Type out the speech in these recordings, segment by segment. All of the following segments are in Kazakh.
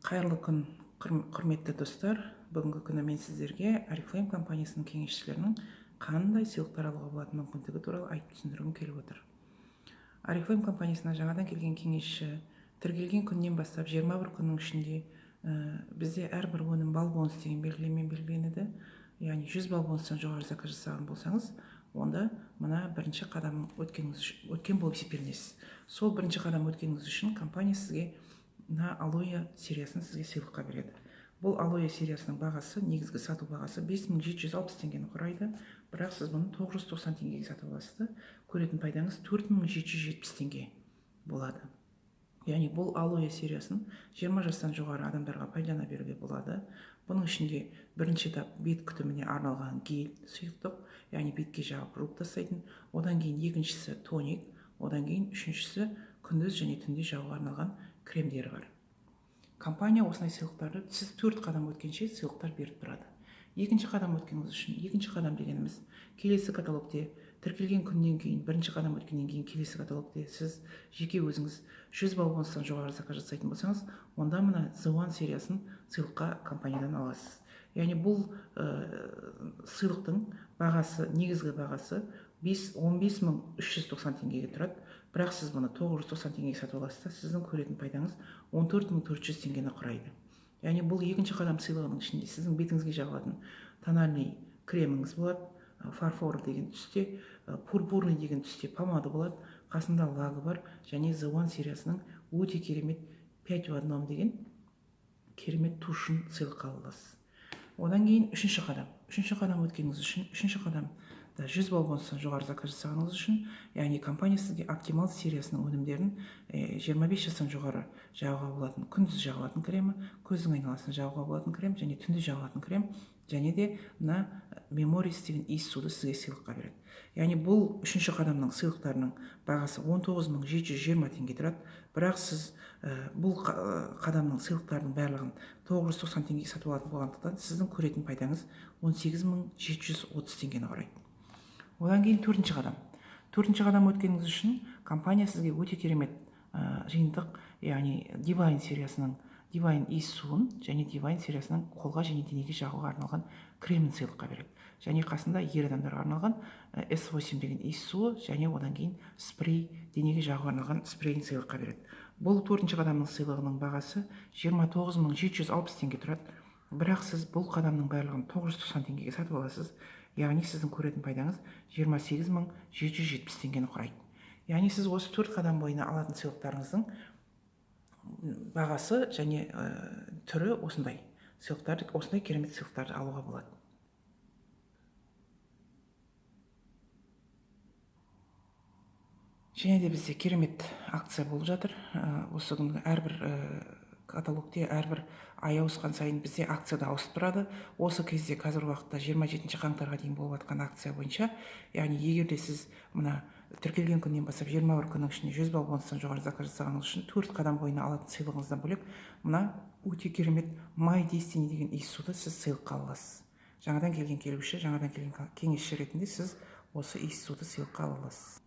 Қайырлы күн, құрметті достар. Бүгінгі күні мен сіздерге Oriflame компаниясының кеңесшілерінің қандай сыйлықтар алуға болатын мүмкіндігі туралы айтып түсіндіргім келіп отыр. Oriflame компаниясына жаңадан келген кеңесші тіркелген күннен бастап 21 күннің ішінде бізде әрбір өнім балл бонус деген белгілемен белгіленеді. Яғни 100 балл бонустан жоғары заказ жасаған болсаңыз, онда мына бірінші қадам өткен болып есептелінесіз. Сол бірінші қадам өткеніңіз үшін компания сізге мына алоэ сериясын сізге сыйлыққа береді. Бұл алоэ сериясының бағасы, негізгі сату бағасы 5760 теңгені құрайды, бірақ сіз бұны 990 теңгеге сатып аласыз. Көретін пайдаңыз 4770 теңге болады. Яғни бұл алоэ сериясын 20 жастан жоғары адамдарға пайдалана беруге болады. Бұның ішінде бірінші этап бет күтіміне арналған гель сұйықтық, яғни бетке жағып жуып тастайтын, одан кейін екіншісі тоник, одан кейін үшіншісі күндіз және түнде жағуға арналған кремдері бар. Компания осындай сыйлықтарды сіз 4 қадам өткенше сыйлықтар беріп тұрады. Екінші қадам өткеніңіз үшін, екінші қадам дегеніміз келесі каталогте тіркелген күннен кейін, бірінші қадам өткеннен кейін келесі каталогте сіз жеке өзіңіз 100 балл бонустан жоғары заказ жасайтын болсаңыз, онда мына The One сериясын сыйлыққа компаниядан аласыз. Яғни бұл сыйлықтың бағасы, негізгі бағасы 15390 теңгеге тұрады. Бірақ сіз бұны 990 теңгеге сатып аласыз, сіздің көретін пайдаңыз 14400 теңгені құрайды. Яғни бұл екінші қадам сыйлығының ішінде сіздің бетіңізге жағылатын тональный креміңіз болады, фарфор деген түсте, пурпурный деген түсте помада болады, қасында лагы бар, және The One сериясының өте керемет 5 в 1 деген керемет тушын сыйлыққа аласыз. Одан кейін үшінші қадам өткеніңіз үшін, үшінші қадам 100 балл бонустан жоғары заказ жасағаныңыз үшін, яғни компания сізге оптимал сериясының өнімдерін 25 жастан жоғары жағуға болатын күндіз жағылатын кремі, көздің айналасын жағуға болатын крем және түнде жағылатын крем, және де мына Memories деген иіссуды сізге сыйлыққа береді. Яғни бұл үшінші қадамның сыйлықтарының бағасы 19720 теңге тұрады, бірақ сіз бұл қадамның сыйлықтарының барлығын 990 теңгеге сатып алатын болғандықтан сіздің көретін пайдаңыз 18730 теңгені құрайды. Одан кейін төртінші қадам өткеніңіз үшін компания сізге өте керемет жиынтық, яғни Divine сериясының Divine иіссуын және Divine сериясының қолға және денеге жағуға арналған кремін сыйлыққа береді. Және қасында ер адамдарға арналған S8 деген иіссуы және одан кейін спрей, денеге жағуға арналған спрейін сыйлыққа береді. Бұл төртінші қадамның сыйлығының бағасы 29760 теңге тұрады. Бірақ сіз бұл қадамның барлығын 990 теңгеге сатып аласыз. Яғни сіздің көретін пайдаңыз 28770 теңгені құрайды. Яғни сіз осы 4 қадам бойына алатын сыйлықтарыңыздың бағасы және түрі осындай. Осындай керемет сыйлықтарды алуға болады. Және де бізде керемет акция болып жатыр. Осы күнгі әрбір каталогте, әрбір ай ауысқан сайын бізде акцияда ауысып тұрады. Осы кезде қазір уақытта 27 қаңтарға дейін болып жатқан акция бойынша, яғни егер де сіз мына тіркелген күннен бастап 21 күннің ішінде 100 балл бонустан жоғары заказ жасағаныңыз үшін 4 қадам бойына алатын сыйлығыңыздан бөлек мына өте керемет My Destiny деген иіссуды сіз сыйлыққа аласыз. Жаңадан келген келуші, жаңадан келген кеңесші ретінде сіз осы иіссуды сыйлыққа аласыз.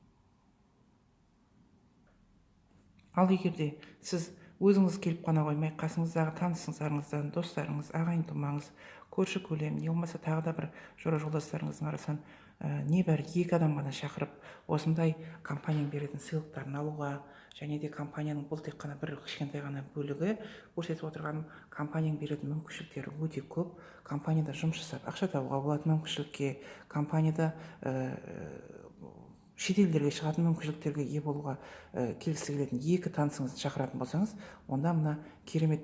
Ал егер де сіз өзіңіз келіп қана қоймай, қасыңыздағы танысыңыздарыңыздан, достарыңыз, ағайын тумаңыз, көрші көлем, не болмаса тағы да бір жора жолдастарыңыздың арасынан небәрі 2 адам ғана шақырып, осындай компанияның беретін сыйлықтарын алуға, және де компанияның бұл тек қана бір кішкентай ғана бөлігі, көрсетіп отырған компанияның беретін мүмкіншіліктері өте көп. Компанияда жұмыс жасап ақша табуға болатын мүмкіншілікке, компанияда шетелдерге шығатын мүмкіншіліктерге ие болуға келгісі келетін 2 танысыңызды шақыратын болсаңыз, онда мына керемет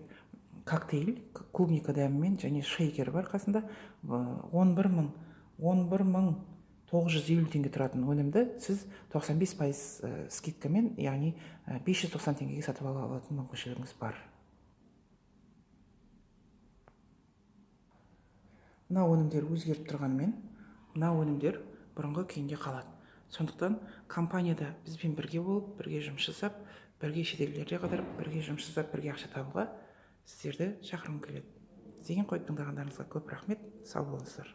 коктейль, клубника дәмімен және шейкері бар қасында 11950 теңге тұратын өнімді сіз 95% скидкамен, яғни 590 теңгеге сатып ала алатын мүмкіншілігіңіз бар. Мына өнімдер өзгеріп тұрғанымен, мына өнімдер бұрынғы күйінде қалады. Сондықтан компанияда бізбен бірге болып, бірге жұмыс жасап, бірге шетелдерде қыдырып, бірге жұмыс жасап, бірге ақша табуға сіздерді шақырғым келеді. Деген қойып тыңдағандарыңызға көп рахмет. Сау болыңыздар.